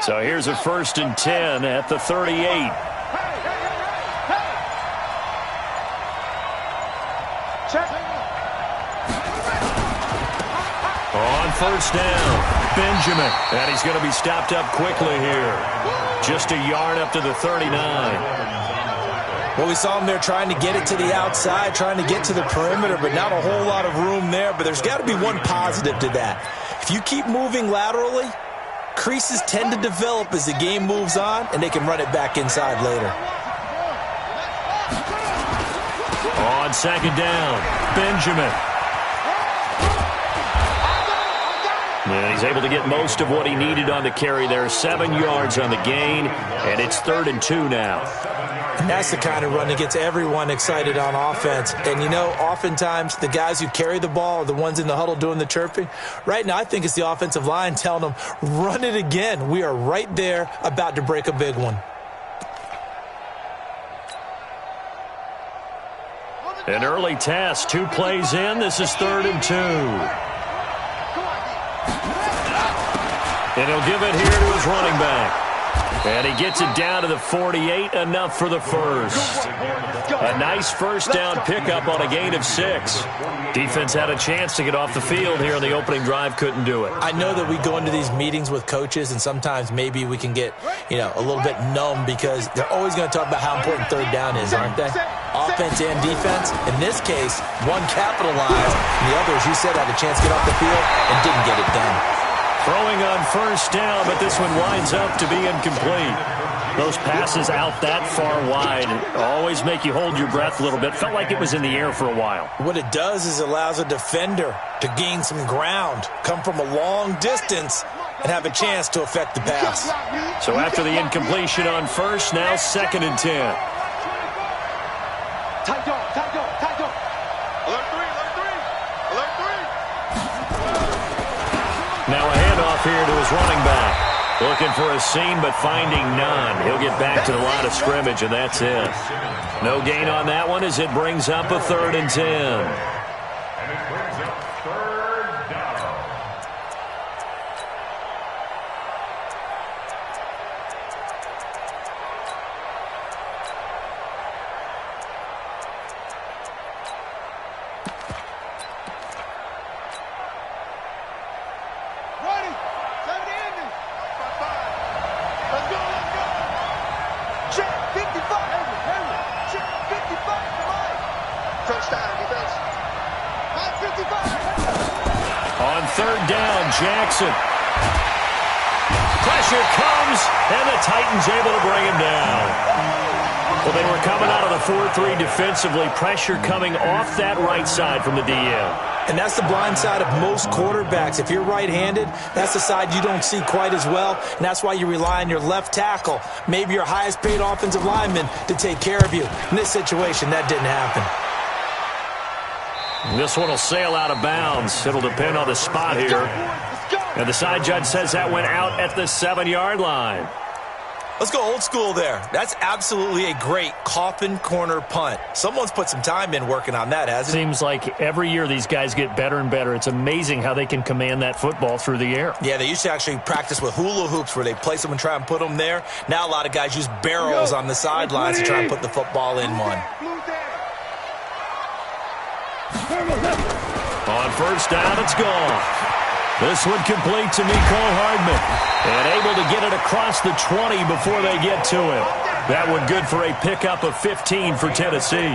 So here's a 1st and 10 at the 38. On 1st down, Benjamin. And he's going to be stopped up quickly here. Just a yard up to the 39. Well, we saw him there trying to get it to the outside, trying to get to the perimeter, but not a whole lot of room there. But there's got to be one positive to that. If you keep moving laterally, creases tend to develop as the game moves on, and they can run it back inside later. On 2nd down, Benjamin. And he's able to get most of what he needed on the carry there. 7 yards on the gain, and it's 3rd and 2 now. And that's the kind of run that gets everyone excited on offense. And, you know, oftentimes the guys who carry the ball are the ones in the huddle doing the chirping. Right now, I think it's the offensive line telling them, run it again. We are right there about to break a big one. An early test. 2 plays in. This is 3rd and 2. And he'll give it here to his running back. And he gets it down to the 48, enough for the first. A nice 1st down pickup on a gain of 6. Defense had a chance to get off the field here on the opening drive, couldn't do it. I know that we go into these meetings with coaches, and sometimes maybe we can get, you know, a little bit numb because they're always going to talk about how important 3rd down is, aren't they? Offense and defense. In this case, one capitalized, and the other, as you said, had a chance to get off the field and didn't get it done. Throwing on 1st down, but this one winds up to be incomplete. Those passes out that far wide always make you hold your breath a little bit. Felt like it was in the air for a while. What it does is it allows a defender to gain some ground, come from a long distance, and have a chance to affect the pass. So after the incompletion on 1st, now 2nd and 10. Tight dog, tight dog, tight dog. Alert 3, alert 3, alert 3. Now a handoff here to his running back. Looking for a seam, but finding none. He'll get back to the line of scrimmage, and that's it. No gain on that one as it brings up a 3rd and 10. On 3rd down, Jackson. Pressure comes, and the Titans able to bring him down. Well, they were coming out of the 4-3 defensively. Pressure coming off that right side from the DM. And that's the blind side of most quarterbacks. If you're right-handed, that's the side you don't see quite as well, and that's why you rely on your left tackle, maybe your highest-paid offensive lineman, to take care of you. In this situation, that didn't happen. This one will sail out of bounds. It'll depend on the spot here. And the side judge says that went out at the 7-yard line. Let's go old school there. That's absolutely a great coffin corner punt. Someone's put some time in working on that, hasn't it? Seems like every year these guys get better and better. It's amazing how they can command that football through the air. Yeah, they used to actually practice with hula hoops where they place them and try and put them there. Now a lot of guys use barrels on the sidelines to try and put the football in one. On 1st down, it's gone. This one complete to Mecole Hardman. And able to get it across the 20 before they get to him. That one good for a pickup of 15 for Tennessee.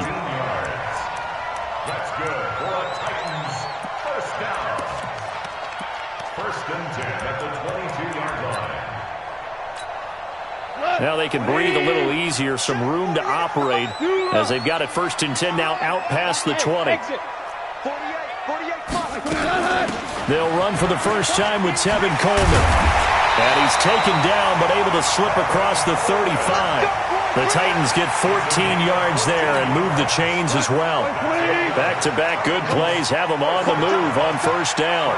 That's good for a Titans 1st down. 1st and 10 at the 22-yard line. Now they can breathe a little easier, some room to operate as they've got it 1st and 10 now out past the 20. They'll run for the first time with Tevin Coleman. And he's taken down but able to slip across the 35. The Titans get 14 yards there and move the chains as well. Back-to-back good plays have them on the move on 1st down.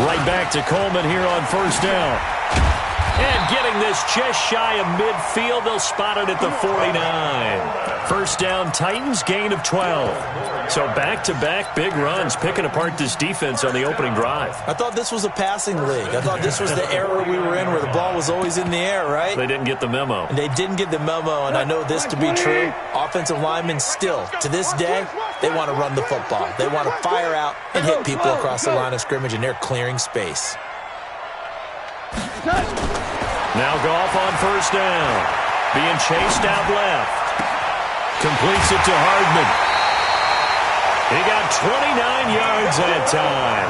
Right back to Coleman here on 1st down. And getting this just shy of midfield, they'll spot it at the 49. First down, Titans, gain of 12. So back-to-back big runs, picking apart this defense on the opening drive. I thought this was a passing league. I thought this was the era we were in where the ball was always in the air, right? They didn't get the memo. They didn't get the memo, and I know this to be true. Offensive linemen still, to this day, they want to run the football. They want to fire out and hit people across the line of scrimmage, and they're clearing space. Now Goff on first down. Being chased out left. Completes it to Hardman. He got 29 yards that time.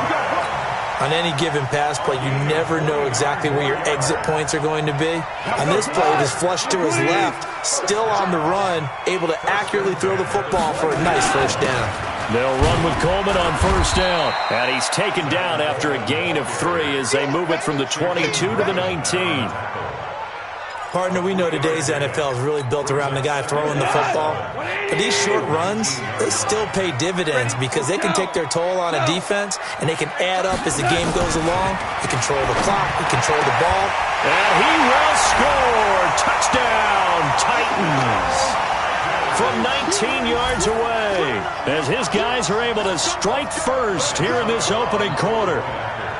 On any given pass play, you never know exactly where your exit points are going to be. On this play, it was flushed to his left, still on the run, able to accurately throw the football for a nice first down. They'll run with Coleman on first down. And he's taken down after a gain of 3 as they move it from the 22 to the 19. Partner, we know today's NFL is really built around the guy throwing the football. But these short runs, they still pay dividends because they can take their toll on a defense, and they can add up as the game goes along. They control the clock. They control the ball. And he will score. Touchdown, Titans. From 19 yards away, as his guys are able to strike first here in this opening quarter.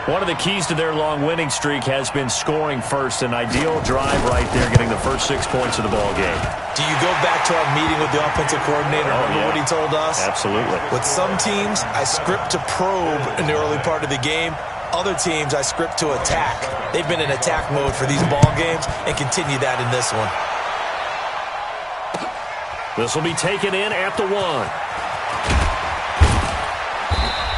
One of the keys to their long winning streak has been scoring first. An ideal drive right there, getting the first 6 points of the ball game. Do you go back to our meeting with the offensive coordinator? Remember what he told us? Absolutely. With some teams, I script to probe in the early part of the game. Other teams, I script to attack. They've been in attack mode for these ball games and continue that in this one. This will be taken in at the 1.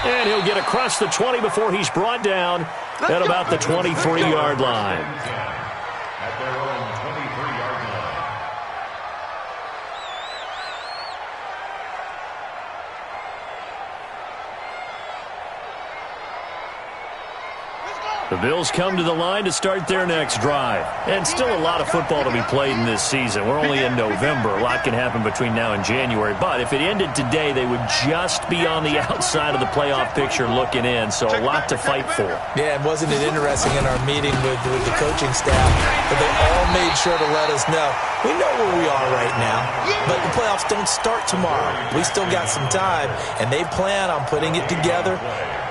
And he'll get across the 20 before he's brought down at about the 23-yard line. At their own 23-yard line. The Bills come to the line to start their next drive. And still a lot of football to be played in this season. We're only in November. A lot can happen between now and January. But if it ended today, they would just be on the outside of the playoff picture looking in. So a lot to fight for. Yeah, and wasn't it interesting in our meeting with the coaching staff that they all made sure to let us know, we know where we are right now, but the playoffs don't start tomorrow. We still got some time, and they plan on putting it together,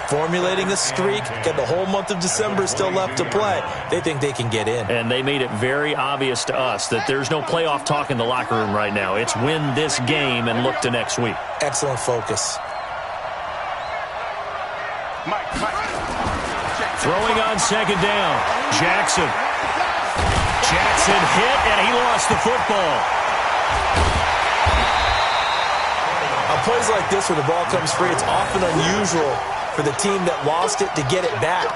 formulating a streak, got the whole month of December still left to play. They think they can get in. And they made it very obvious to us that there's no playoff talk in the locker room right now. It's win this game and look to next week. Excellent focus. Throwing on second down. Jackson hit, and he lost the football. On plays like this where the ball comes free, it's often unusual for the team that lost it to get it back,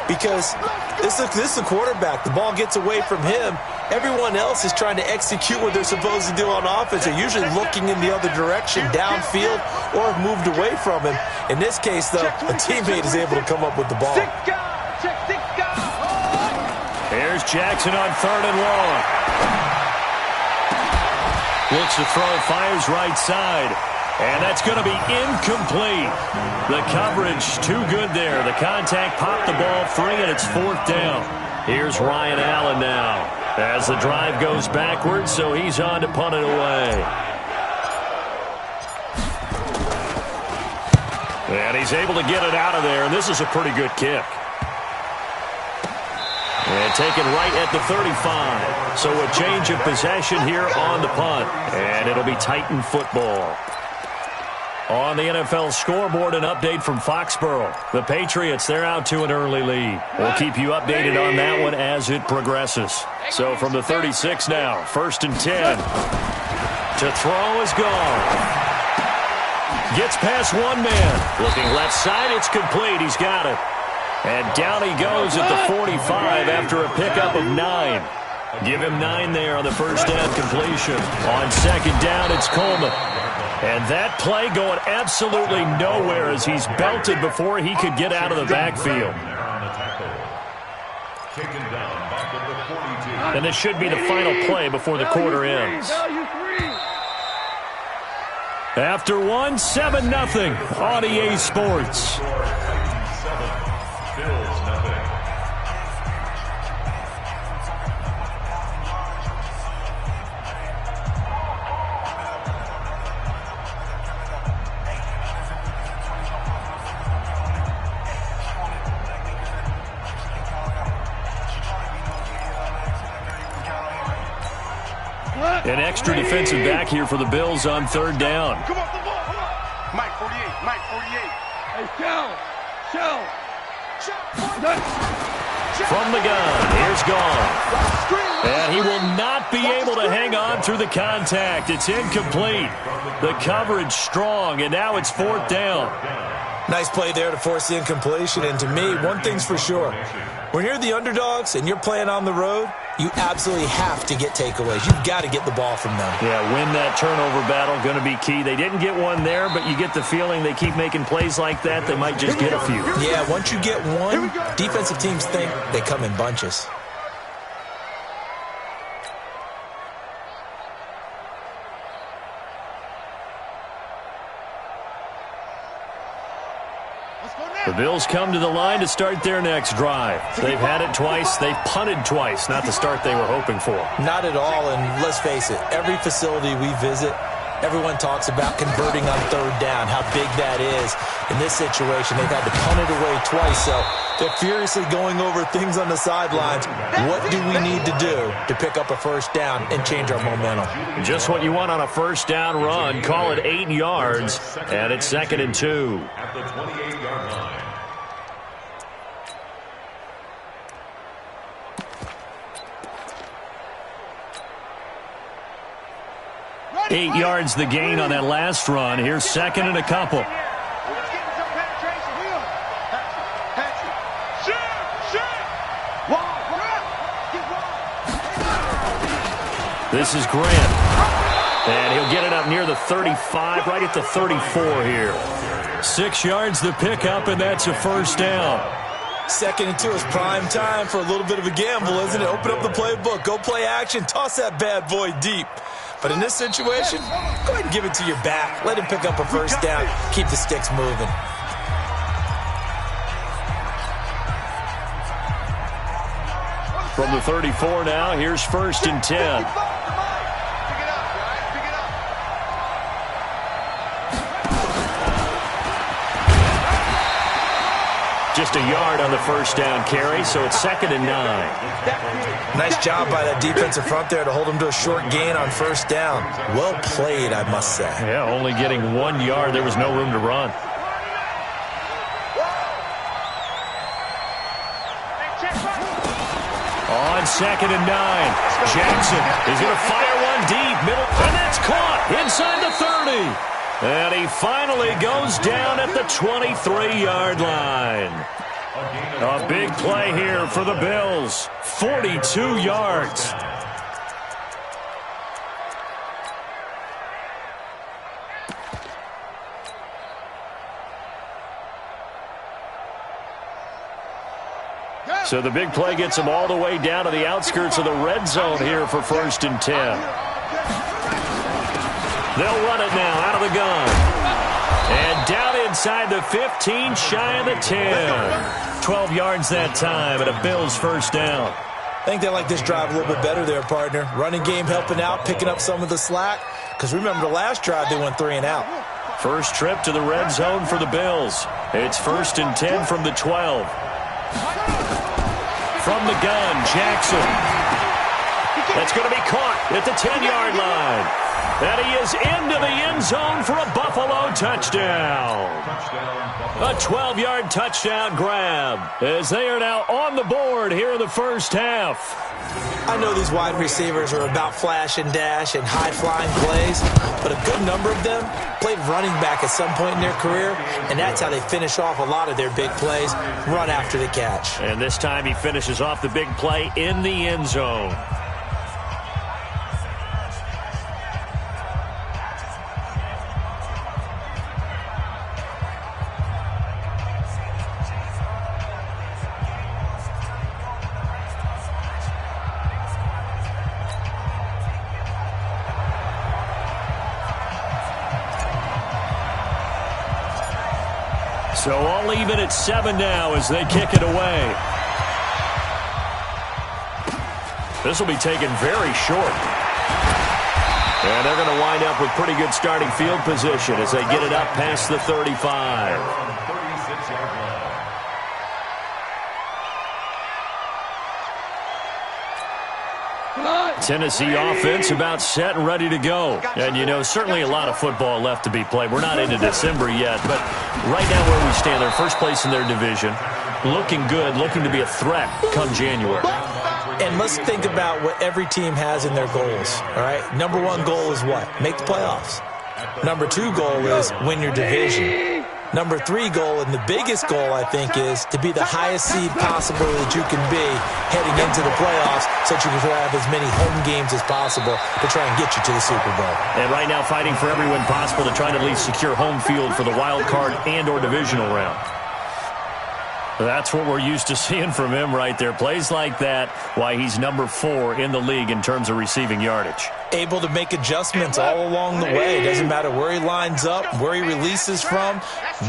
because this is the quarterback. The ball gets away from him. Everyone else is trying to execute what they're supposed to do on offense. They're usually looking in the other direction, downfield, or have moved away from him. In this case, though, a teammate is able to come up with the ball. Here's Jackson on third and long. Looks to throw, fires right side. And that's going to be incomplete. The coverage too good there. The contact popped the ball free, and it's fourth down. Here's Ryan Allen now as the drive goes backwards, so he's on to punt it away. And he's able to get it out of there, and this is a pretty good kick. And taken right at the 35. So a change of possession here on the punt. And it'll be Titan football. On the NFL scoreboard, an update from Foxborough. The Patriots, they're out to an early lead. We'll keep you updated on that one as it progresses. So from the 36 now, 1st and 10. To throw is gone. Gets past one man. Looking left side, it's complete. He's got it. And down he goes at the 45 after a pickup of 9. Give him 9 there on the first down completion. On second down, it's Coleman. And that play going absolutely nowhere as he's belted before he could get out of the backfield. And this should be the final play before the quarter ends. After one, 7-0 on EA Sports. An extra defensive back here for the Bills on third down. Come on, come on. Mike 48, Mike 48. Hey, shell. From the gun, here's gone. And he will not be able to hang on through the contact. It's incomplete. The coverage strong, and now it's fourth down. Nice play there to force the incompletion. And to me, one thing's for sure. When you're the underdogs and you're playing on the road, you absolutely have to get takeaways. You've got to get the ball from them. Yeah, win that turnover battle, going to be key. They didn't get one there, but you get the feeling they keep making plays like that, they might just get a few. Yeah, once you get one, defensive teams think they come in bunches. The Bills come to the line to start their next drive. They've had it twice. They've punted twice. Not the start they were hoping for. Not at all, and let's face it, every facility we visit, everyone talks about converting on third down, how big that is. In this situation, they've had to punt it away twice, so they're furiously going over things on the sidelines. What do we need to do to pick up a first down and change our momentum? Just what you want on a first down run. Call it 8 yards, and it's 2nd and 2. At the 28-yard line. 8 yards the gain on that last run. Here's 2nd and a couple. This is Grant. And he'll get it up near the 35, right at the 34 here. 6 yards the pickup, and that's a first down. 2nd and 2 is prime time for a little bit of a gamble, isn't it? Open up the playbook, go play action, toss that bad boy deep. But in this situation, go ahead and give it to your back. Let him pick up a first down. Keep the sticks moving. From the 34 now, here's 1st and 10. Just a yard on the first down carry, so it's 2nd and 9. Nice job by that defensive front there to hold him to a short gain on first down. Well played, I must say. Yeah, only getting 1 yard. There was no room to run. On 2nd and 9, Jackson is going to fire one deep, middle, and that's caught inside the 30. And he finally goes down at the 23-yard line. A big play here for the Bills. 42 yards. So the big play gets them all the way down to the outskirts of the red zone here for 1st and 10. They'll run it now out of the gun. And down inside the 15, shy of the 10. 12 yards that time, and a Bills first down. I think they like this drive a little bit better there, partner. Running game helping out, picking up some of the slack. Because remember, the last drive, they went 3 and out. First trip to the red zone for the Bills. It's 1st and 10 from the 12. From the gun, Jackson. That's going to be caught at the 10-yard line. And he is into the end zone for a Buffalo touchdown. A 12-yard touchdown grab as they are now on the board here in the first half. I know these wide receivers are about flash and dash and high-flying plays, but a good number of them played running back at some point in their career, and that's how they finish off a lot of their big plays, run after the catch. And this time he finishes off the big play in the end zone. So all even at 7 now as they kick it away. This will be taken very short. And they're going to wind up with pretty good starting field position as they get it up past the 35. Tennessee offense about set and ready to go. And, you know, certainly a lot of football left to be played. We're not into December yet, but right now where we stand, they're first place in their division, looking good, looking to be a threat come January. And let's think about what every team has in their goals, all right? Number one goal is what? Make the playoffs. Number two goal is win your division. Number three goal, and the biggest goal, I think, is to be the highest seed possible that you can be heading into the playoffs so that you can have as many home games as possible to try and get you to the Super Bowl. And right now fighting for every win possible to try to at least secure home field for the wild card and or divisional round. That's what we're used to seeing from him right there. Plays like that, why he's number 4 in the league in terms of receiving yardage. Able to make adjustments all along the way. Doesn't matter where he lines up, where he releases from,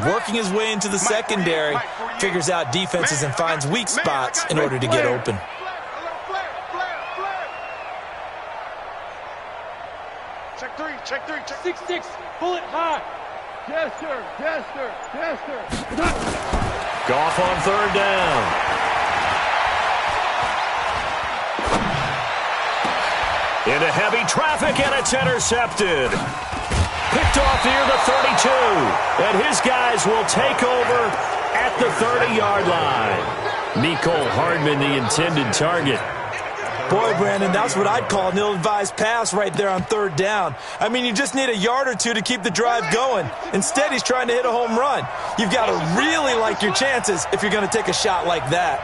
working his way into the secondary, figures out defenses and finds weak spots in order to get open. Check three, check three, check 6-6, pull it high. Yes, sir, yes, sir, yes, sir. Goff on third down. Into heavy traffic, and it's intercepted. Picked off near the 32. And his guys will take over at the 30-yard line. Mecole Hardman, the intended target. Boy, Brandon, that's what I'd call an ill-advised pass right there on third down. I mean, you just need a yard or two to keep the drive going. Instead, he's trying to hit a home run. You've got to really like your chances if you're going to take a shot like that.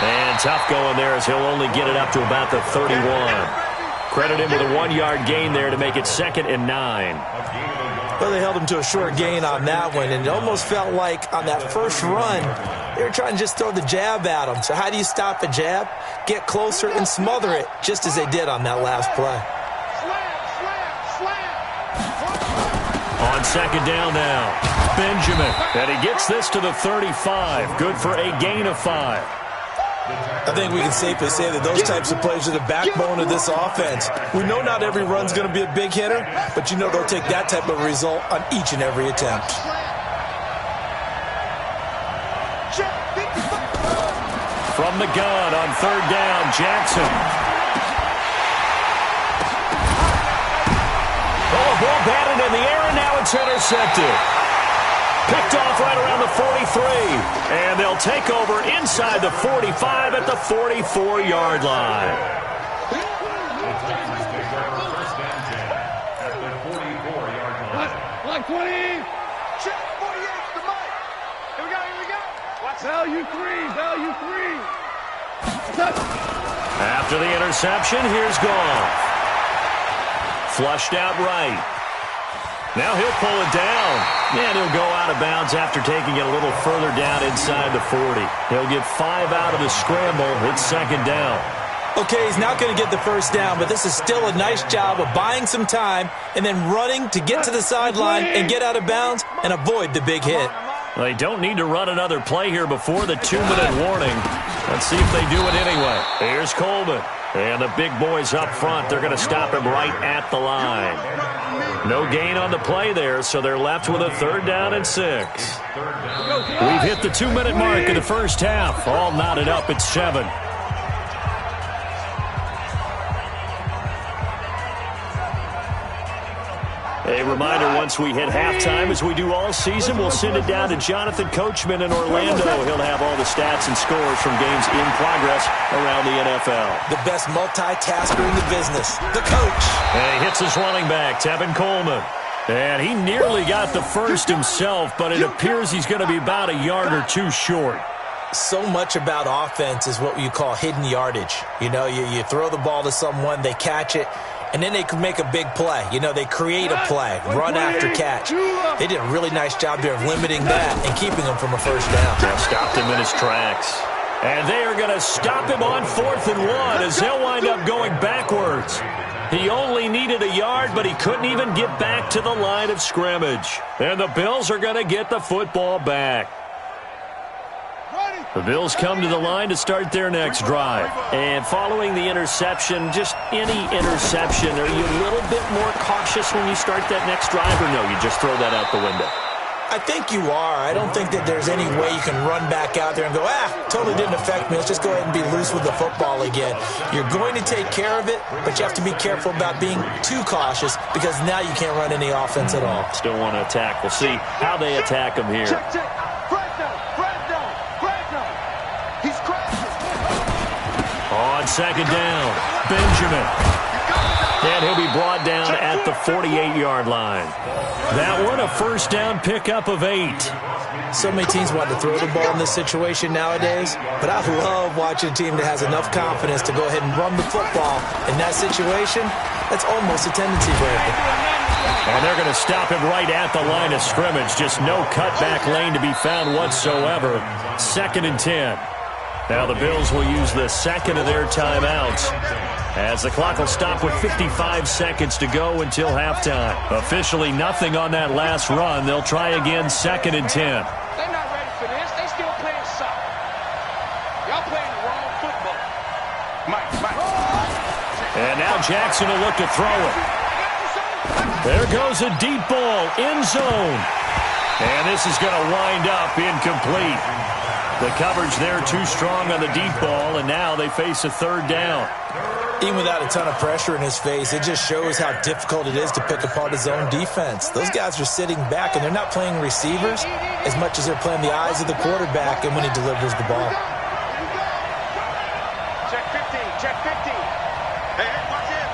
And tough going there as he'll only get it up to about the 31. Credit him with a 1-yard gain there to make it 2nd and 9. Well, they held him to a short gain on that one, and it almost felt like on that first run, they were trying to just throw the jab at him. So how do you stop a jab? Get closer and smother it, just as they did on that last play. On second down now, Benjamin. And he gets this to the 35. Good for a gain of 5. I think we can safely say that those types of plays are the backbone of this offense. We know not every run's going to be a big hitter, but you know they'll take that type of result on each and every attempt. From the gun on third down, Jackson. Oh, a ball batted in the air, and now it's intercepted. Picked off right around the 43. And they'll take over inside the 45 at the 44-yard line. Line 20. check 48 to Mike. Here we go. Watch Value 3, value 3. After the interception, here's Goff. Flushed out right. Now he'll pull it down, and he'll go out of bounds after taking it a little further down inside the 40. He'll get 5 out of the scramble. It's second down. Okay, he's not going to get the first down, but this is still a nice job of buying some time and then running to get to the sideline and get out of bounds and avoid the big hit. They don't need to run another play here before the 2-minute warning. Let's see if they do it anyway. Here's Coleman. And the big boys up front, they're going to stop him right at the line. No gain on the play there, so they're left with a 3rd down and 6. We've hit the 2-minute mark in the first half. All knotted up at 7. A reminder, once we hit halftime, as we do all season, we'll send it down to Jonathan Coachman in Orlando. He'll have all the stats and scores from games in progress around the NFL. The best multitasker in the business, the coach. And he hits his running back, Tevin Coleman. And he nearly got the first himself, but it appears he's going to be about a yard or two short. So much about offense is what you call hidden yardage. You know, you throw the ball to someone, they catch it, and then they can make a big play. You know, they create a play, run after catch. They did a really nice job there of limiting that and keeping him from a first down. Stopped him in his tracks. And they are going to stop him on 4th and 1 as they'll wind up going backwards. He only needed a yard, but he couldn't even get back to the line of scrimmage. And the Bills are going to get the football back. The Bills come to the line to start their next drive. And following the interception, just any interception, are you a little bit more cautious when you start that next drive, or no, you just throw that out the window? I think you are. I don't think that there's any way you can run back out there and go, totally didn't affect me. Let's just go ahead and be loose with the football again. You're going to take care of it, but you have to be careful about being too cautious because now you can't run any offense at all. Still want to attack. We'll see how they attack him here. Check. Fresno. He's crashing. On second down, Benjamin. And he'll be brought down at the 48-yard line. That one, a first down pickup of 8. So many teams want to throw the ball in this situation nowadays, but I love watching a team that has enough confidence to go ahead and run the football. In that situation, that's almost a tendency breaker. And they're going to stop him right at the line of scrimmage. Just no cutback lane to be found whatsoever. 2nd and 10. Now the Bills will use the second of their timeouts as the clock will stop with 55 seconds to go until halftime. Officially nothing on that last run. They'll try again 2nd and 10. They're not ready for this. They still playing soccer. Y'all playing the wrong football. Mike. And now Jackson will look to throw it. There goes a deep ball, end zone. And this is going to wind up incomplete. The coverage there too strong on the deep ball, and now they face a 3rd down. Even without a ton of pressure in his face, it just shows how difficult it is to pick apart his own defense. Those guys are sitting back, and they're not playing receivers as much as they're playing the eyes of the quarterback and when he delivers the ball. Check 15. Hey, watch it.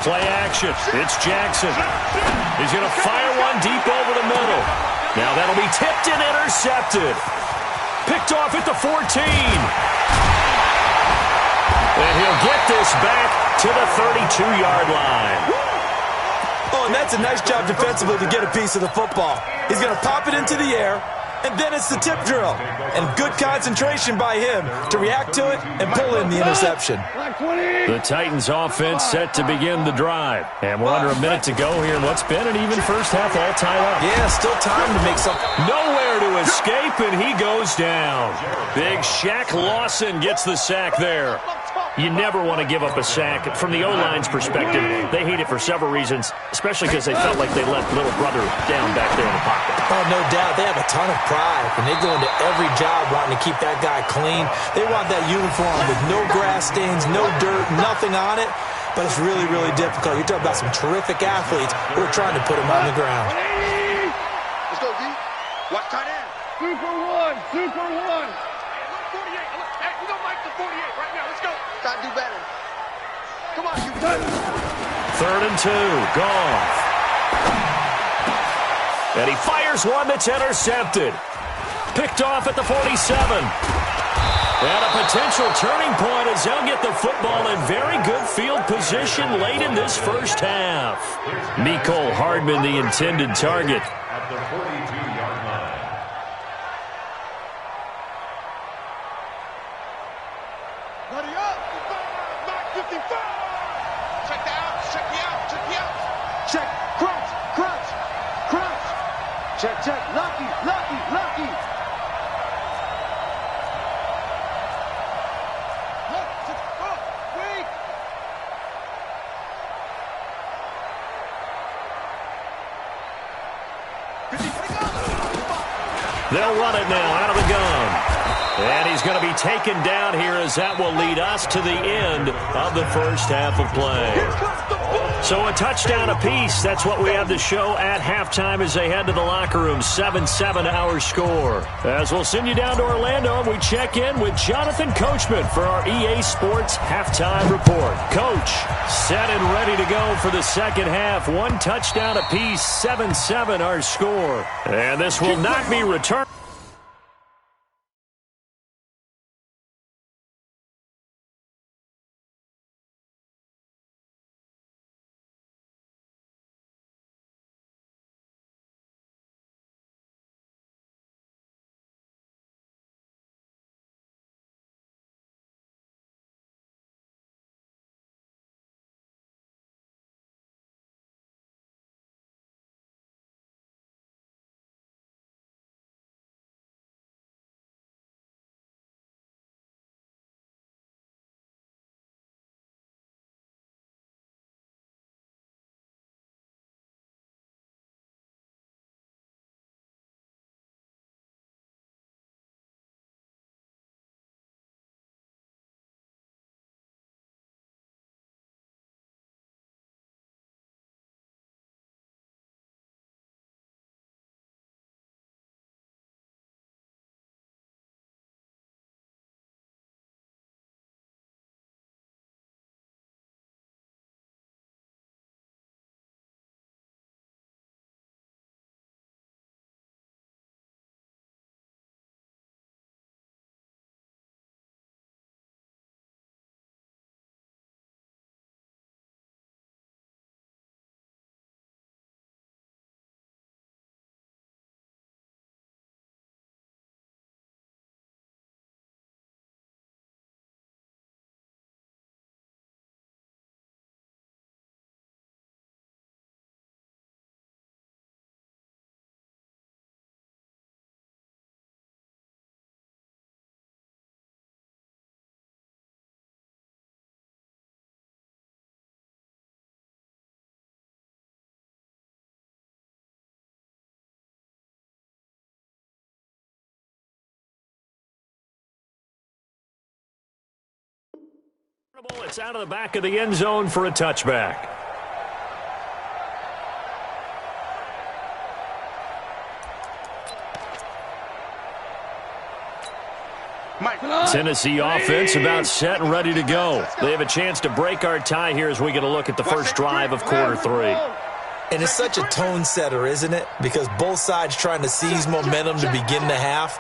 Play action. It's Jackson. He's going to fire one deep over the middle. Now that'll be tipped and intercepted. Picked off at the 14. And he'll get this back to the 32-yard line. Oh, and that's a nice job defensively to get a piece of the football. He's going to pop it into the air, and then it's the tip drill. And good concentration by him to react to it and pull in the interception. The Titans offense set to begin the drive. And we're under a minute to go here in what's been an even first half all tied up. Yeah, still time to make something. Nowhere to escape, and he goes down. Big Shaq Lawson gets the sack there. You never want to give up a sack. From the O-line's perspective, they hate it for several reasons, especially because they felt like they let little brother down back there in the pocket. Oh, no doubt. They have a ton of pride, and they go into every job wanting to keep that guy clean. They want that uniform with no grass stains, no dirt, nothing on it. But it's really, really difficult. You're talking about some terrific athletes who are trying to put him on the ground. Let's go, D. Watch tight end. Super one. Hey, 48. Hey, we gonna mic the 48 right now. Let's go. Try to do better. Come on, you. 3rd and 2. Goff. And he fires one that's intercepted. Picked off at the 47. And a potential turning point as they'll get the football in very good field position late in this first half. Mecole Hardman, the intended target. At the 42-yard line. Ready up. 55. Check the out. Check me out. Check. Crunch. Check. Lucky. Weak. They'll run it now out of the gun. And he's going to be taken down here as that will lead us to the end of the first half of play. So a touchdown apiece. That's what we have to show at halftime as they head to the locker room. 7-7 our score. As we'll send you down to Orlando, and we check in with Jonathan Coachman for our EA Sports halftime report. Coach, set and ready to go for the second half. One touchdown apiece, 7-7 our score. And this will not be returned. It's out of the back of the end zone for a touchback. Tennessee offense about set and ready to go. They have a chance to break our tie here as we get a look at the first drive of quarter 3. And it's such a tone setter, isn't it? Because both sides trying to seize momentum to begin the half.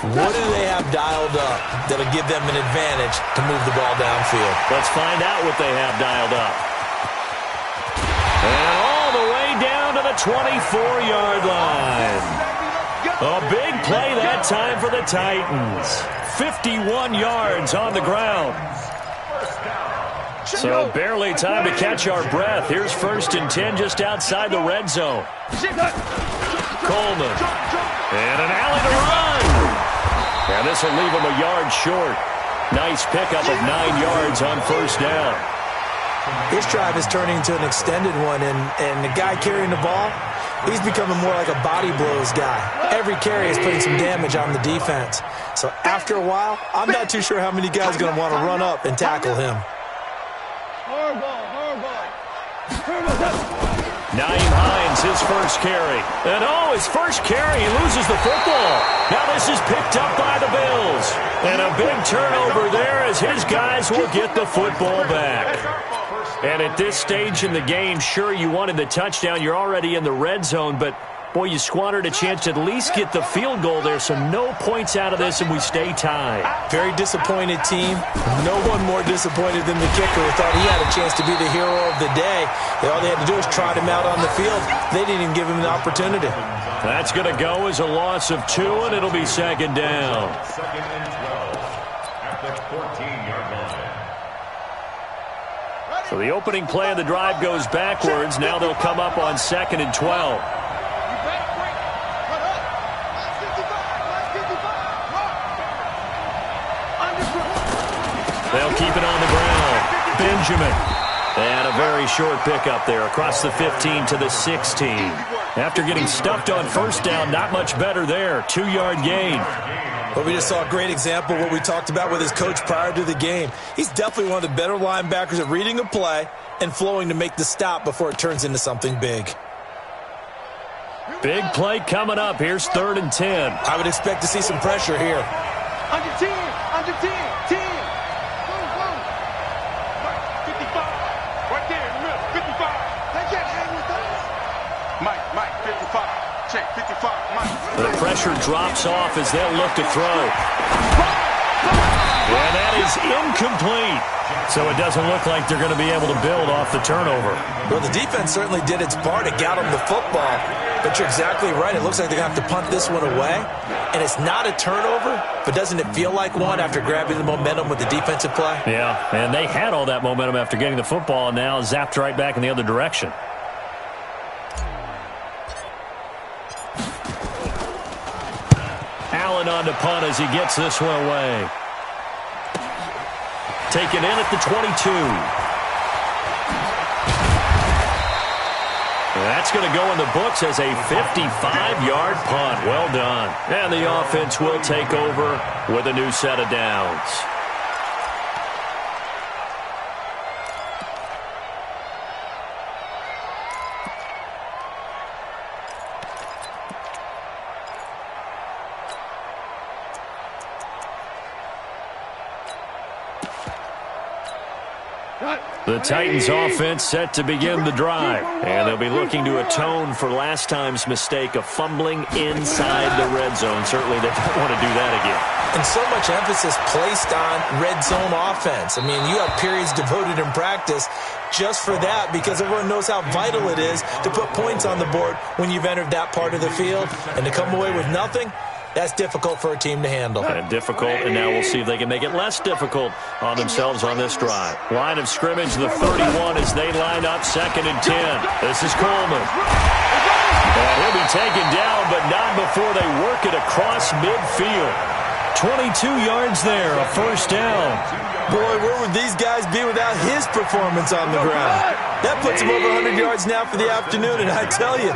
What do they have dialed up that'll give them an advantage to move the ball downfield? Let's find out what they have dialed up. And all the way down to the 24-yard line. A big play that time for the Titans. 51 yards on the ground. So barely time to catch our breath. Here's 1st and 10 just outside the red zone. Coleman. And an alley to run. And this will leave him a yard short. Nice pickup of 9 yards on 1st down. This drive is turning into an extended one, and the guy carrying the ball, he's becoming more like a body blows guy. Every carry is putting some damage on the defense. So after a while, I'm not too sure how many guys are going to want to run up and tackle him. Naeem Hines, his first carry. And his first carry, he loses the football. Now this is picked up by the Bills. And a big turnover there as his guys will get the football back. And at this stage in the game, sure, you wanted the touchdown. You're already in the red zone, but boy, you squandered a chance to at least get the field goal there. So no points out of this, and we stay tied. Very disappointed team. No one more disappointed than the kicker who thought he had a chance to be the hero of the day. All they had to do was trot him out on the field. They didn't even give him an opportunity. That's going to go as a loss of 2, and it'll be 2nd down. 2nd and 12 at the 14-yard line. So the opening play of the drive goes backwards. Now they'll come up on 2nd and 12. They'll keep it on the ground. Benjamin. And a very short pickup there across the 15 to the 16. After getting stuffed on 1st down, not much better there. 2-yard gain. But we just saw a great example of what we talked about with his coach prior to the game. He's definitely one of the better linebackers at reading a play and flowing to make the stop before it turns into something big. Big play coming up. Here's 3rd and 10. I would expect to see some pressure here. Under 10, under 10, 10. Boom, boom. 55. Right there in the middle, 55. They can't hang with us. Mike, 55. Check, 55, Mike. The pressure drops off as they'll look to throw. And that is incomplete. So it doesn't look like they're going to be able to build off the turnover. Well, the defense certainly did its part to get them the football. But you're exactly right. It looks like they're going to have to punt this one away. And it's not a turnover, but doesn't it feel like one after grabbing the momentum with the defensive play? Yeah, and they had all that momentum after getting the football and now zapped right back in the other direction. Allen on to punt as he gets this one away. Taken in at the 22. That's going to go in the books as a 55-yard punt. Well done. And the offense will take over with a new set of downs. The Titans offense set to begin the drive, and they'll be looking to atone for last time's mistake of fumbling inside the red zone. Certainly they don't want to do that again. And so much emphasis placed on red zone offense. I mean, you have periods devoted in practice just for that because everyone knows how vital it is to put points on the board when you've entered that part of the field. And to come away with nothing, that's difficult for a team to handle. And difficult, and now we'll see if they can make it less difficult on themselves on this drive. Line of scrimmage, the 31 as they line up 2nd and 10. This is Coleman. And he'll be taken down, but not before they work it across midfield. 22 yards there, a 1st down. Boy, where would these guys be without his performance on the ground? That puts him over 100 yards now for the afternoon, and I tell you,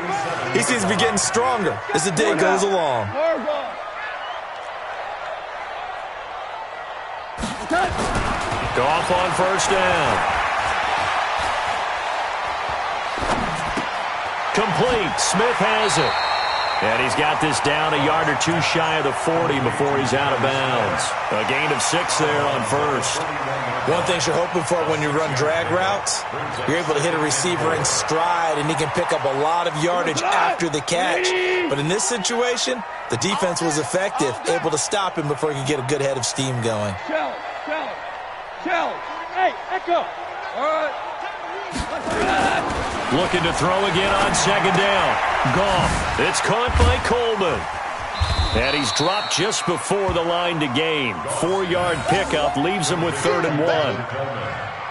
he seems to be getting stronger as the day goes along. Goff on first down. Complete. Smith has it. And he's got this down a yard or two shy of the 40 before he's out of bounds. A gain of 6 there on first. One thing you're hoping for when you run drag routes, you're able to hit a receiver in stride, and he can pick up a lot of yardage after the catch. But in this situation, the defense was effective, able to stop him before he could get a good head of steam going. Hey, Echo. All right. Looking to throw again on second down. Goff. It's caught by Coleman. And he's dropped just before the line to gain. 4-yard pickup leaves him with 3rd and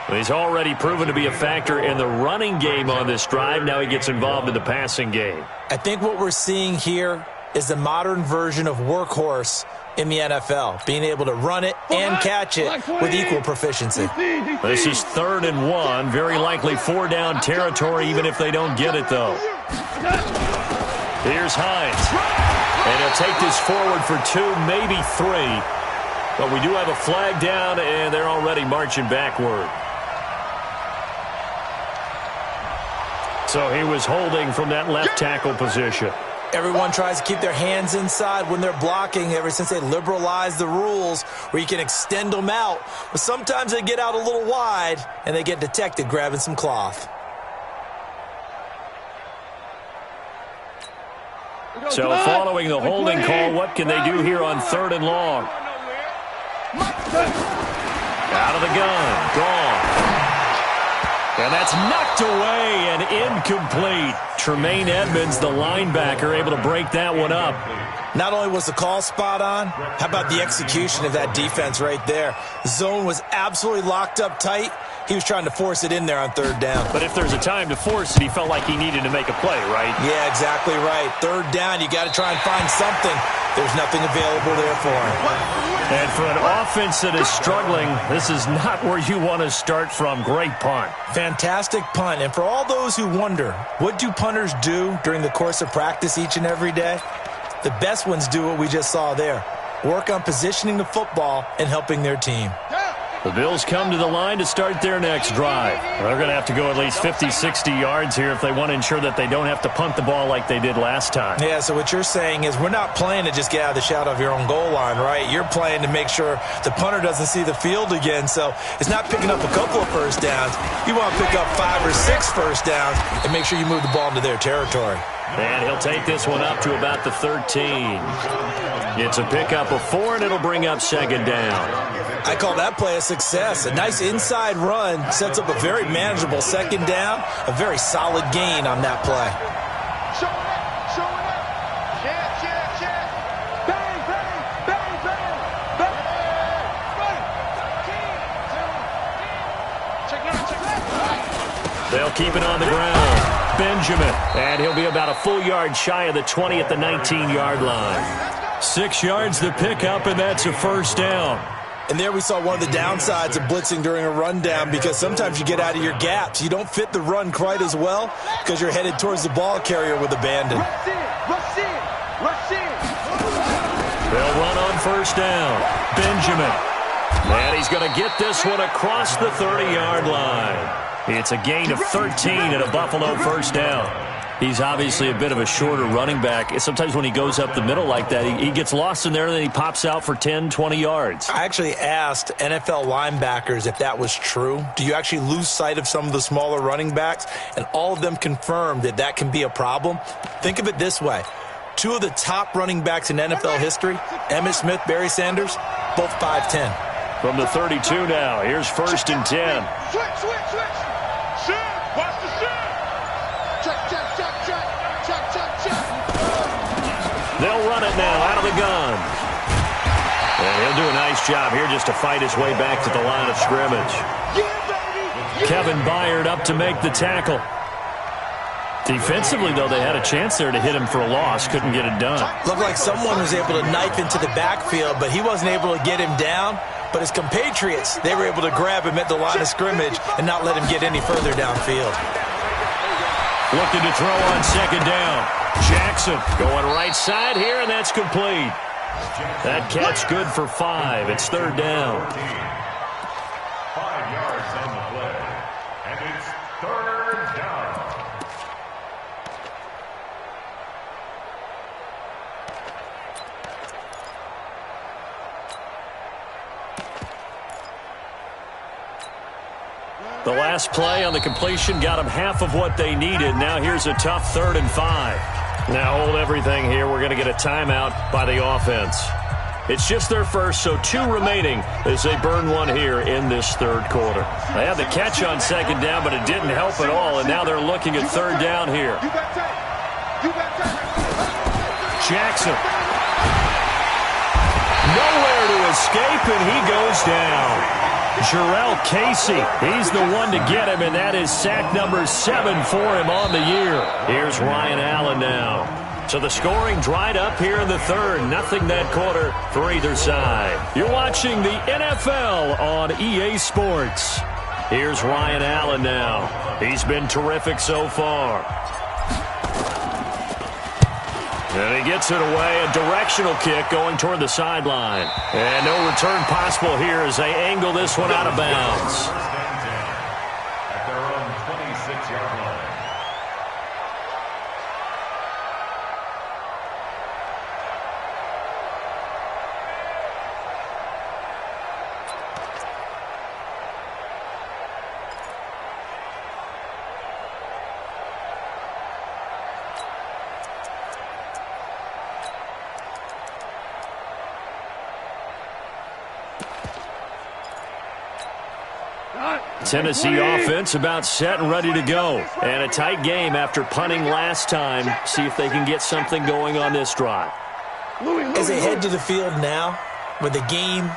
1. He's already proven to be a factor in the running game on this drive. Now he gets involved in the passing game. I think what we're seeing here is the modern version of workhorse in the NFL, being able to run it and catch it with equal proficiency. This is 3rd and 1, very likely 4-down territory even if they don't get it, though. Here's Hines. And he'll take this forward for 2, maybe 3. But we do have a flag down, and they're already marching backward. So he was holding from that left tackle position. Everyone tries to keep their hands inside when they're blocking ever since they liberalized the rules where you can extend them out. But sometimes they get out a little wide, and they get detected grabbing some cloth. So following the holding call, what can they do here on 3rd and long? Out of the gun. Gone. And that's knocked away and incomplete. Tremaine Edmonds, the linebacker, able to break that one up. Not only was the call spot on, how about the execution of that defense right there? The zone was absolutely locked up tight. He was trying to force it in there on 3rd down. But if there's a time to force it, he felt like he needed to make a play, right? Yeah, exactly right. 3rd down, you got to try and find something. There's nothing available there for him. And for an offense that is struggling, this is not where you want to start from. Great punt. Fantastic punt. And for all those who wonder, what do punters do during the course of practice each and every day? The best ones do what we just saw there. Work on positioning the football and helping their team. The Bills come to the line to start their next drive. They're going to have to go at least 50, 60 yards here if they want to ensure that they don't have to punt the ball like they did last time. Yeah, so what you're saying is we're not playing to just get out of the shadow of your own goal line, right? You're playing to make sure the punter doesn't see the field again. So it's not picking up a couple of first downs. You want to pick up 5 or 6 first downs and make sure you move the ball into their territory. And he'll take this one up to about the 13. It's a pickup of 4, and it'll bring up 2nd down. I call that play a success. A nice inside run sets up a very manageable 2nd down, a very solid gain on that play. Show it up. Check. Bang, bang, bang. Check. They'll keep it on the ground. Benjamin, and he'll be about a full yard shy of the 20 at the 19-yard line. 6 yards to pick up, and that's a first down. And there we saw one of the downsides of blitzing during a rundown, because sometimes you get out of your gaps. You don't fit the run quite as well because you're headed towards the ball carrier with abandon. Rush in. They'll run on first down. Benjamin. And he's going to get this one across the 30-yard line. It's a gain of 13 and a Buffalo first down. He's obviously a bit of a shorter running back. Sometimes when he goes up the middle like that, he gets lost in there, and then he pops out for 10, 20 yards. I actually asked NFL linebackers if that was true. Do you actually lose sight of some of the smaller running backs? And all of them confirmed that that can be a problem. Think of it this way. 2 of the top running backs in NFL history, Emmitt Smith, Barry Sanders, both 5'10". From the 32 now, here's 1st and 10. Switch. Watch the shit. Check. They'll run it now out of the gun. And he'll do a nice job here just to fight his way back to the line of scrimmage. Kevin Byard up to make the tackle. Defensively, though, they had a chance there to hit him for a loss. Couldn't get it done. Looked like someone was able to knife into the backfield, but he wasn't able to get him down. But his compatriots, they were able to grab him at the line of scrimmage and not let him get any further downfield. Looking to throw on 2nd down. Jackson going right side here, and that's complete. That catch good for 5. It's 3rd down. The last play on the completion got them half of what they needed. Now here's a tough 3rd and 5. Now hold everything here. We're going to get a timeout by the offense. It's just their first, so 2 remaining as they burn one here in this 3rd quarter. They had the catch on 2nd down, but it didn't help at all, and now they're looking at 3rd down here. Jackson. Nowhere to escape, and he goes down. Jarrell Casey, he's the one to get him, and that is sack number 7 for him on the year. Here's Ryan Allen now. So the scoring dried up here in the 3rd. Nothing that quarter for either side. You're watching the NFL on EA Sports. Here's Ryan Allen now. He's been terrific so far. And he gets it away, a directional kick going toward the sideline. And no return possible here as they angle this one out of bounds. At their own 26-yard line. Tennessee offense about set and ready to go. And a tight game after punting last time. See if they can get something going on this drive. As they head to the field now, with the game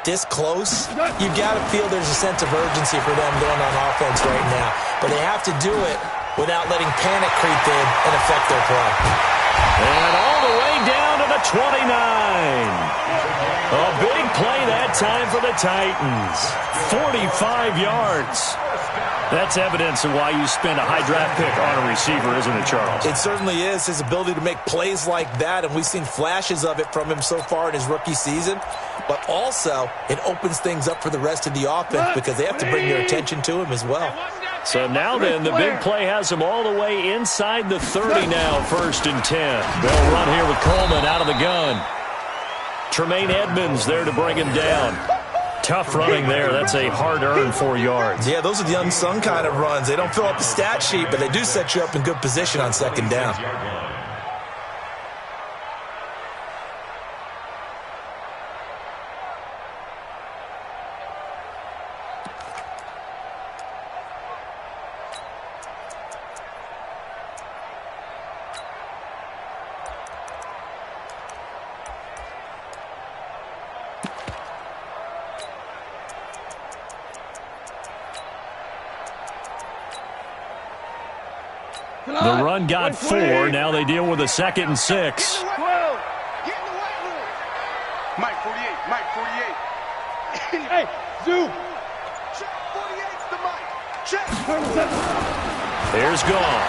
this close, you've got to feel there's a sense of urgency for them going on offense right now. But they have to do it without letting panic creep in and affect their play. And all the way down to the 29. A big play that time for the Titans. 45 yards. That's evidence of why you spend a high draft pick on a receiver, isn't it, Charles? It certainly is. His ability to make plays like that, and we've seen flashes of it from him so far in his rookie season. But also, it opens things up for the rest of the offense because they have to bring their attention to him as well. So now then, the big play has them all the way inside the 30 now, 1st and 10. They'll run here with Coleman out of the gun. Tremaine Edmonds there to bring him down. Tough running there. That's a hard-earned 4 yards. Yeah, those are the unsung kind of runs. They don't fill up the stat sheet, but they do set you up in good position on 2nd down. The run got 4. Now they deal with a 2nd and 6. Get in the white room. Mike 48. Mike 48. Hey, Zoo. Check 48's the mic. Check. Here's Gone.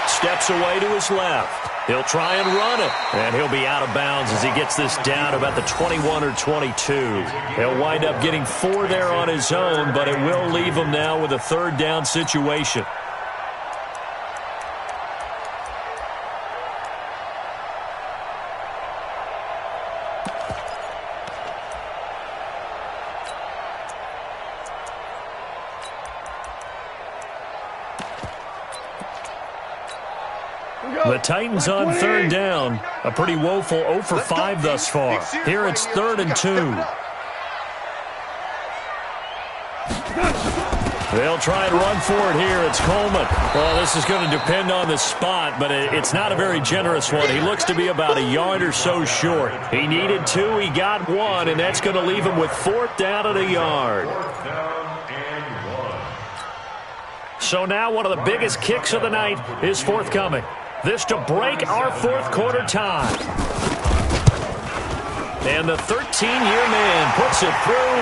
Steps away to his left. He'll try and run it. And he'll be out of bounds as he gets this down about the 21 or 22. He'll wind up getting 4 there on his own, but it will leave him now with a 3rd down situation. The Titans on 3rd down. A pretty woeful 0 for 5 thus far. Here it's 3rd and 2. They'll try and run for it here. It's Coleman. Well, this is going to depend on the spot, but it's not a very generous one. He looks to be about a yard or so short. He needed 2. He got 1, and that's going to leave him with 4th down at a yard. 4th down and 1. So now one of the biggest kicks of the night is forthcoming. This to break our 4th quarter tie. And the 13-year man puts it through.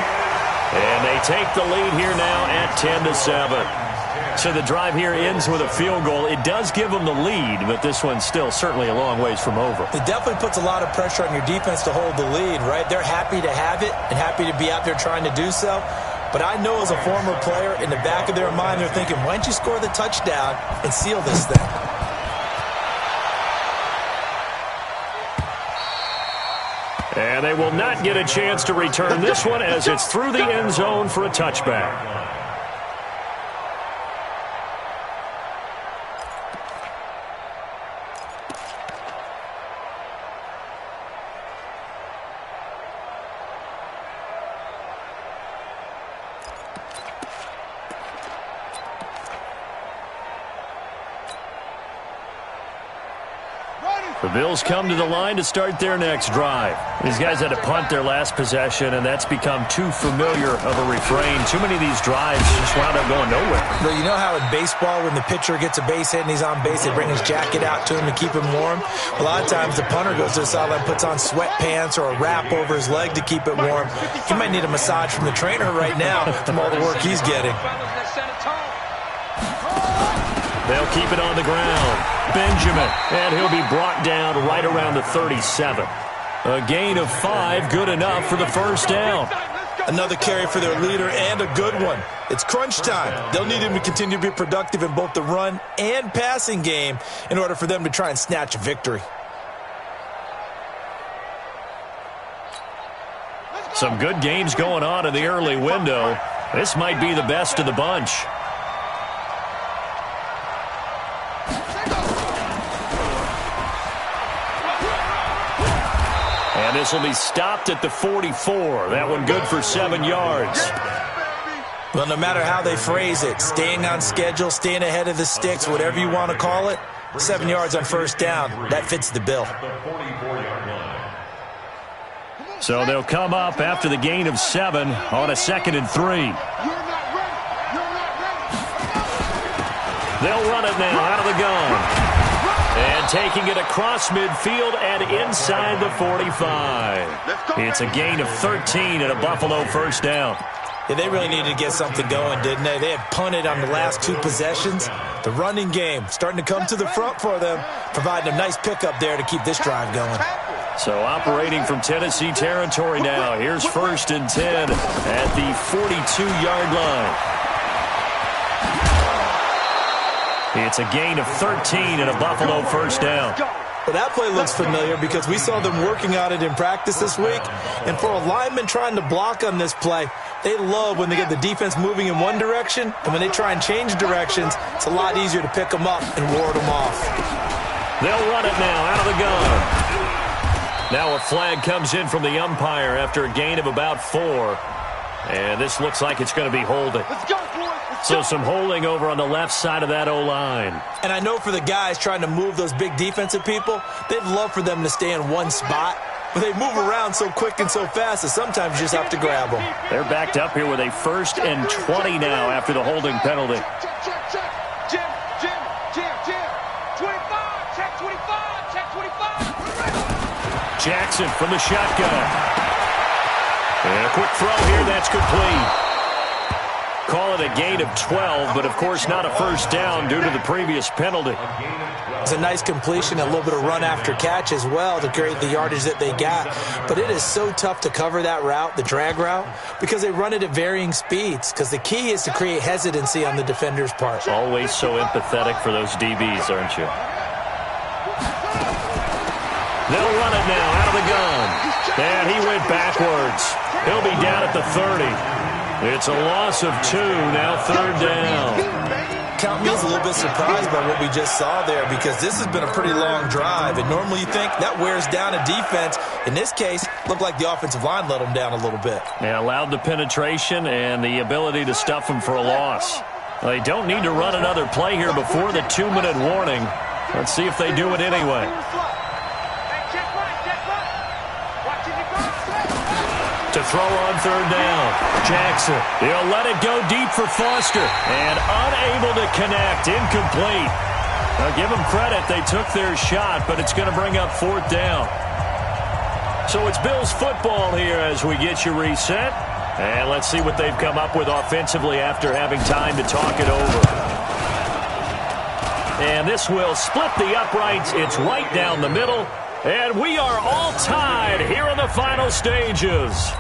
And they take the lead here now at 10-7. So the drive here ends with a field goal. It does give them the lead, but this one's still certainly a long ways from over. It definitely puts a lot of pressure on your defense to hold the lead, right? They're happy to have it and happy to be out there trying to do so. But I know as a former player, in the back of their mind, they're thinking, why don't you score the touchdown and seal this thing? And they will not get a chance to return this one as it's through the end zone for a touchback. The Bills come to the line to start their next drive. These guys had to punt their last possession, and that's become too familiar of a refrain. Too many of these drives just wound up going nowhere. But you know how in baseball, when the pitcher gets a base hit and he's on base, they bring his jacket out to him to keep him warm? A lot of times the punter goes to the sideline, puts on sweatpants or a wrap over his leg to keep it warm. He might need a massage from the trainer right now from all the work he's getting. They'll keep it on the ground. Benjamin, and he'll be brought down right around the 37. A gain of 5, good enough for the first down. Another carry for their leader, and a good one. It's crunch time. They'll need him to continue to be productive in both the run and passing game in order for them to try and snatch a victory. Some good games going on in the early window. This might be the best of the bunch. And this will be stopped at the 44. That one good for 7 yards. Well, no matter how they phrase it, staying on schedule, staying ahead of the sticks, whatever you want to call it, 7 yards on first down, that fits the bill. So they'll come up after the gain of 7 on a 2nd and 3. They'll run it now out of the gun. And taking it across midfield and inside the 45. It's a gain of 13 and a Buffalo first down. Yeah, they really needed to get something going, didn't they? They had punted on the last 2 possessions. The running game starting to come to the front for them, providing a nice pickup there to keep this drive going. So operating from Tennessee territory now. Here's 1st and 10 at the 42-yard line. It's a gain of 13 and a Buffalo first down. Well, that play looks familiar because we saw them working on it in practice this week. And for a lineman trying to block on this play, they love when they get the defense moving in one direction. And when they try and change directions, it's a lot easier to pick them up and ward them off. They'll run it now out of the gun. Now a flag comes in from the umpire after a gain of about 4. And this looks like it's going to be holding. So some holding over on the left side of that O-line. And I know for the guys trying to move those big defensive people, they'd love for them to stay in one spot. But they move around so quick and so fast that sometimes you just have to grab them. They're backed up here with a 1st and 20 now after the holding penalty. Jim. 25. Check 25. Jackson from the shotgun. And a quick throw here, that's complete. Call it a gain of 12, but of course not a first down due to the previous penalty. It's a nice completion, a little bit of run after catch as well to create the yardage that they got. But it is so tough to cover that route, the drag route, because they run it at varying speeds. Because the key is to create hesitancy on the defender's part. Always so empathetic for those DBs, aren't you? They'll run it now out of the gun. And he went backwards. He'll be down at the 30. It's a loss of 2, now 3rd down. Count me as a little bit surprised by what we just saw there because this has been a pretty long drive. And normally you think that wears down a defense. In this case, looked like the offensive line let them down a little bit. They allowed the penetration and the ability to stuff them for a loss. They don't need to run another play here before the 2-minute warning. Let's see if they do it anyway. To throw on 3rd down. Jackson, he'll let it go deep for Foster. And unable to connect, incomplete. Now give them credit, they took their shot, but it's going to bring up 4th down. So it's Bills football here as we get you reset. And let's see what they've come up with offensively after having time to talk it over. And this will split the uprights. It's right down the middle. And we are all tied here in the final stages.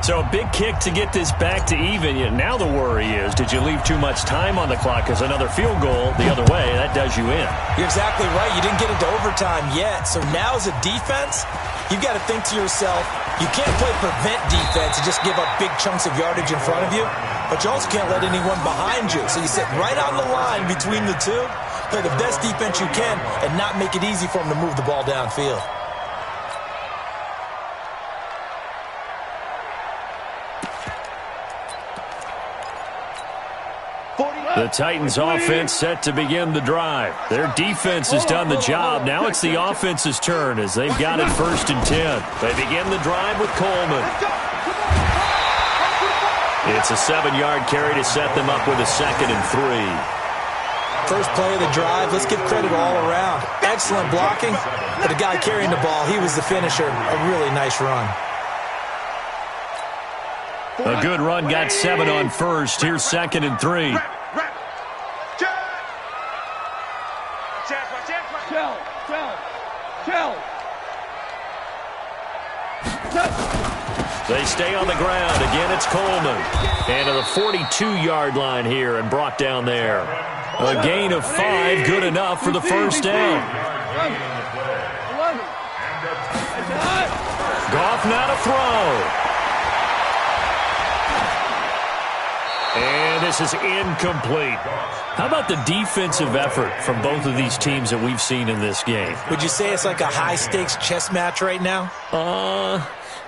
So a big kick to get this back to even. Yet now the worry is, did you leave too much time on the clock? Because another field goal the other way, that does you in. You're exactly right. You didn't get into overtime yet. So now as a defense, you've got to think to yourself, you can't play prevent defense and just give up big chunks of yardage in front of you, but you also can't let anyone behind you. So you sit right on the line between the two, play the best defense you can, and not make it easy for them to move the ball downfield. The Titans offense set to begin the drive. Their defense has done the job. Now it's the offense's turn as they've got it 1st and 10. They begin the drive with Coleman. It's a 7-yard carry to set them up with a 2nd and 3. First play of the drive, let's give credit all around. Excellent blocking, but the guy carrying the ball, he was the finisher. A really nice run. A good run got 7 on 1st. Here's 2nd and 3. They stay on the ground. Again, it's Coleman. And to the 42-yard line here and brought down there. A gain of 5, good enough for the first down. Goff now to throw. And this is incomplete. How about the defensive effort from both of these teams that we've seen in this game? Would you say it's like a high-stakes chess match right now?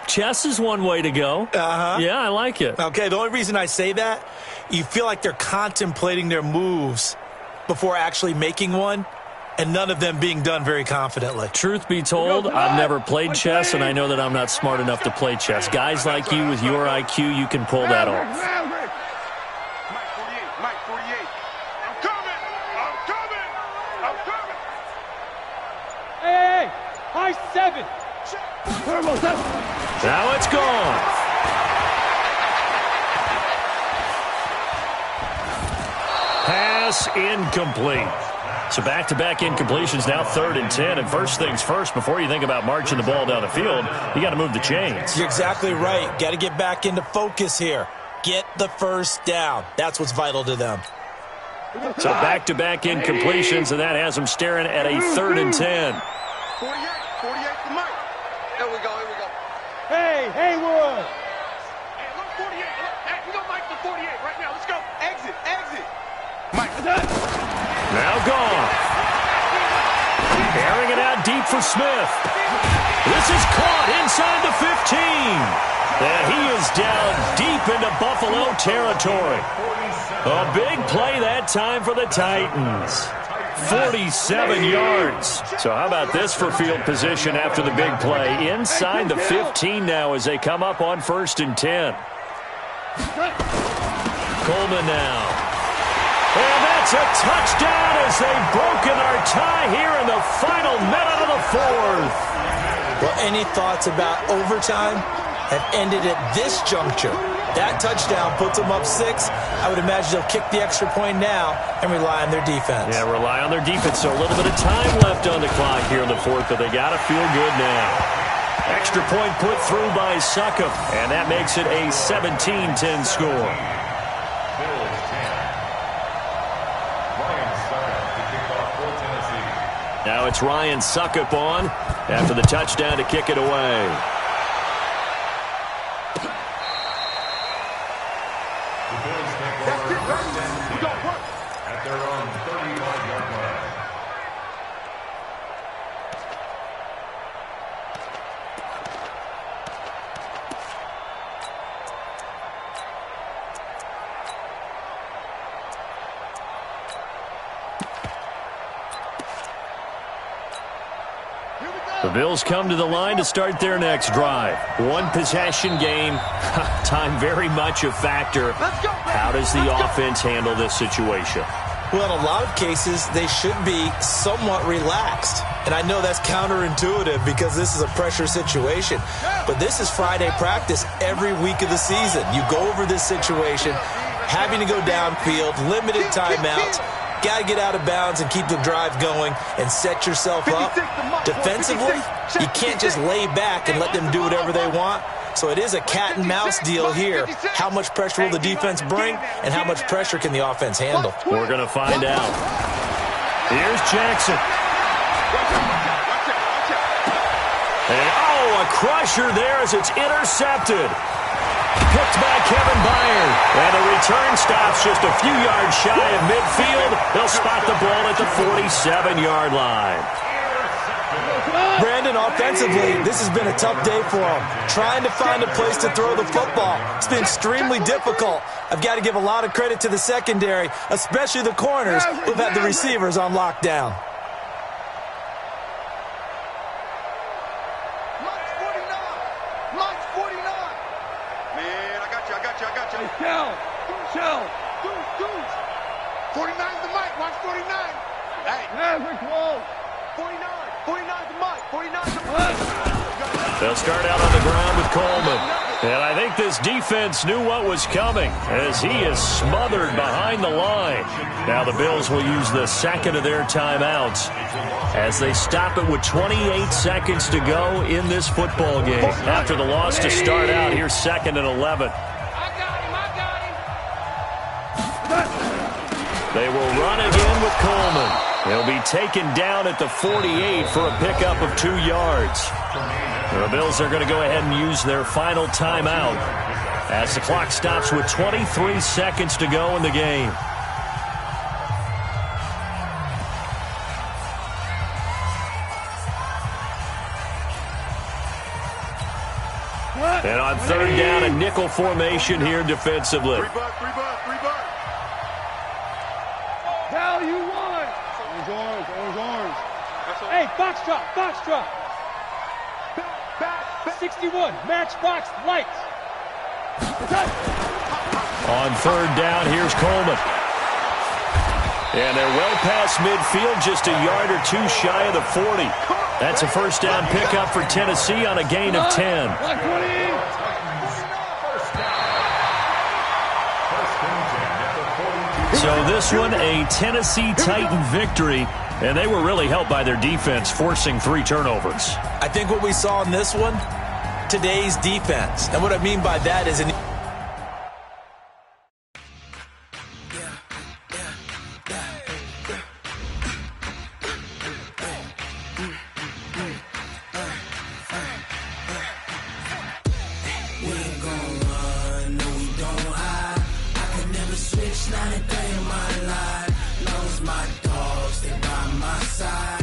Chess is one way to go. Yeah, I like it. Okay, the only reason I say that, you feel like they're contemplating their moves before actually making one, and none of them being done very confidently. Truth be told, I've never played chess, and I know that I'm not smart enough to play chess. Guys like you with your IQ, you can pull that off. High 7. Now it's gone. Pass incomplete. So back-to-back incompletions, now 3rd and 10. And first things first, before you think about marching the ball down the field, you got to move the chains. You're exactly right. Got to get back into focus here. Get the first down. That's what's vital to them. So back-to-back incompletions, and that has them staring at a 3rd and 10. 48 to Mike. Here we go. Hey, Haywood. Hey, look, 48. Look, hey, we got Mike to 48 right now. Let's go. Exit. Mike. Now gone. Airing it out deep for Smith. This is caught inside the 15. And he is down deep into Buffalo territory. A big play that time for the Titans. 47 yards. So how about this for field position after the big play? Inside the 15 now as they come up on 1st and 10. Coleman now. And that's a touchdown as they've broken our tie here in the final minute of the 4th. Well, any thoughts about overtime have ended at this juncture. That touchdown puts them up 6. I would imagine they'll kick the extra point now and rely on their defense. Yeah, rely on their defense. So a little bit of time left on the clock here in the 4th, but they got to feel good now. Extra point put through by Succop, and that makes it a 17-10 score. Now it's Ryan Succop on after the touchdown to kick it away. At their own 35-yard line. The Bills come to the line to start their next drive. One possession game. Time very much a factor. How does the offense handle this situation? Well, in a lot of cases, they should be somewhat relaxed. And I know that's counterintuitive because this is a pressure situation. But this is Friday practice every week of the season. You go over this situation, having to go downfield, limited timeouts. Got to get out of bounds and keep the drive going and set yourself up. Defensively, you can't just lay back and let them do whatever they want. So it is a cat and mouse deal here. How much pressure will the defense bring, and how much pressure can the offense handle? We're going to find out. Here's Jackson. And, a crusher there as it's intercepted. Picked by Kevin Byard. And the return stops just a few yards shy of midfield. They'll spot the ball at the 47-yard line. Brandon, offensively, this has been a tough day for him. Trying to find a place to throw the football. It's been extremely difficult. I've got to give a lot of credit to the secondary, especially the corners who've had the receivers on lockdown. Shell. 49's the mic. Watch 49. Hey. We're close. 49. 49's the mic. 49's the mic. They'll start out on the ground with Coleman. And I think this defense knew what was coming as he is smothered behind the line. Now the Bills will use the second of their timeouts as they stop it with 28 seconds to go in this football game. After the loss to start out, here's 2nd and 11. They will run again with Coleman. He'll be taken down at the 48 for a pickup of 2 yards. The Bills are going to go ahead and use their final timeout as the clock stops with 23 seconds to go in the game. And on 3rd down, a nickel formation here defensively. 3 bucks. Hell, you won. Orange. Hey, Foxtrot. Back. 61, matchbox lights. On 3rd down, here's Coleman. And they're well past midfield, just a yard or 2 shy of the 40. That's a 1st down pickup for Tennessee on a gain of 10. So this one, a Tennessee Titan victory, and they were really helped by their defense, forcing 3 turnovers. I think what we saw in this one, today's defense. And what I mean by that is Switch, not a day in my life. Lost my dogs, they by my side.